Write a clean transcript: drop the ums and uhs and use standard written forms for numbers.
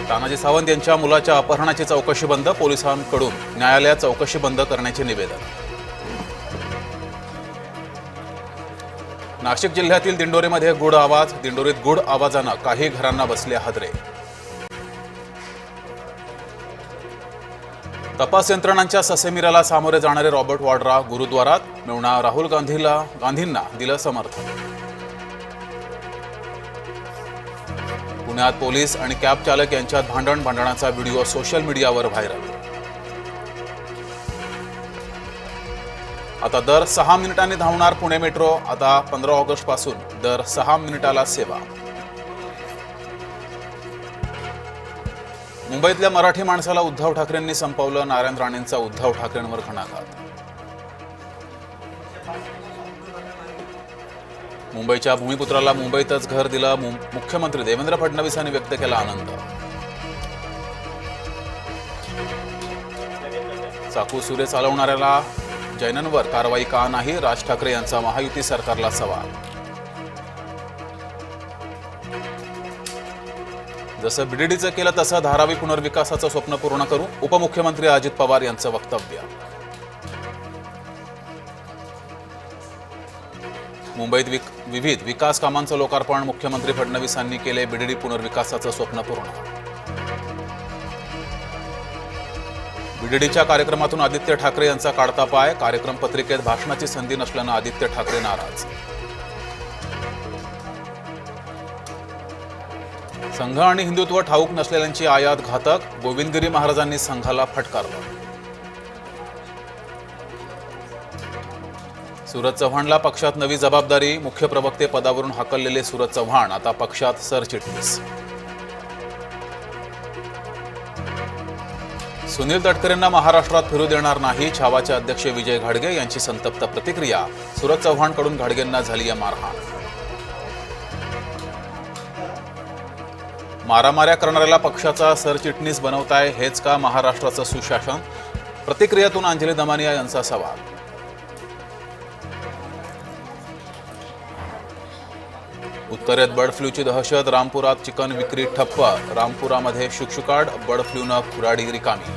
तानाजी सावंत यांच्या मुलाच्या अपहरणाची चौकशी बंद, पोलिसांकडून न्यायालयात चौकशी बंद करण्याचे निवेदन। नाशिक जिल्ह्यातील दिंडोरीमध्ये गुढ आवाज, दिंडोरीत गुढ आवाजानं काही घरांना बसले हादरे। तपास यंत्रणांच्या ससेमिराला सामोरे जाणारे रॉबर्ट वाड्रा गुरुद्वारात, मिळणार राहुल गांधींना दिलं समर्थन। पुण्यात पोलीस आणि कॅब चालक यांच्यात भांडणाचा व्हिडिओ सोशल मीडियावर व्हायरल। आता दर 6 मिनिटांनी धावणार पुणे मेट्रो, आता 15 ऑगस्ट पासून दर 6 मिनिटाला सेवा। मुंबईतल्या मराठी माणसाला उद्धव ठाकरेंनी संपवलं, नारायण राणेंचा उद्धव ठाकरेंवर घणाघात। मुंबईच्या भूमिपुत्राला मुंबईतच घर दिलं, मुख्यमंत्री देवेंद्र फडणवीसांनी व्यक्त केला आनंद। चाकू सुरे चालवणाऱ्याला जैनांवर कारवाई का नाही, राज ठाकरे यांचा महायुती सरकारला सवाल। जसं बीडीडीचं केलं तसं धारावी पुनर्विकासाचं स्वप्न पूर्ण करू, उपमुख्यमंत्री अजित पवार यांचं वक्तव्य। मुंबईत विविध विकास कामांचं लोकार्पण, मुख्यमंत्री फडणवीसांनी केले बीडीडी पुनर्विकासाचं स्वप्न पूर्ण। बीडीडीच्या कार्यक्रमातून आदित्य ठाकरे यांचा काढता पाय, कार्यक्रम पत्रिकेत भाषणाची संधी नसल्यानं आदित्य ठाकरे नाराज। संघ आणि हिंदुत्व ठाऊक नसलेल्यांची आयात घातक, गोविंदगिरी महाराजांनी संघाला फटकारलं। सूरज चव्हाणला पक्षात नवी जबाबदारी, मुख्य प्रवक्ते पदावरून हाकललेले सूरज चव्हाण आता पक्षात सरचिटणीस। सुनील तटकरेंना महाराष्ट्रात फिरू देणार नाही, छावाचे अध्यक्ष विजय घाडगे यांची संतप्त प्रतिक्रिया, सूरज चव्हाणकडून घाडगेंना झाली मारहाण। मारामाऱ्या करणाऱ्याला पक्षाचा सरचिटणीस बनवताय, हेच का महाराष्ट्राचं सुशासन, प्रतिक्रियेतून अंजली दमानिया यांचा सवाल। उत्तरेत बर्ड फ्लूची दहशत, रामपुरात चिकन विक्री ठप्प, रामपुरामध्ये शुकशुकाट, बर्ड फ्लूनं खुराडी रिकामी।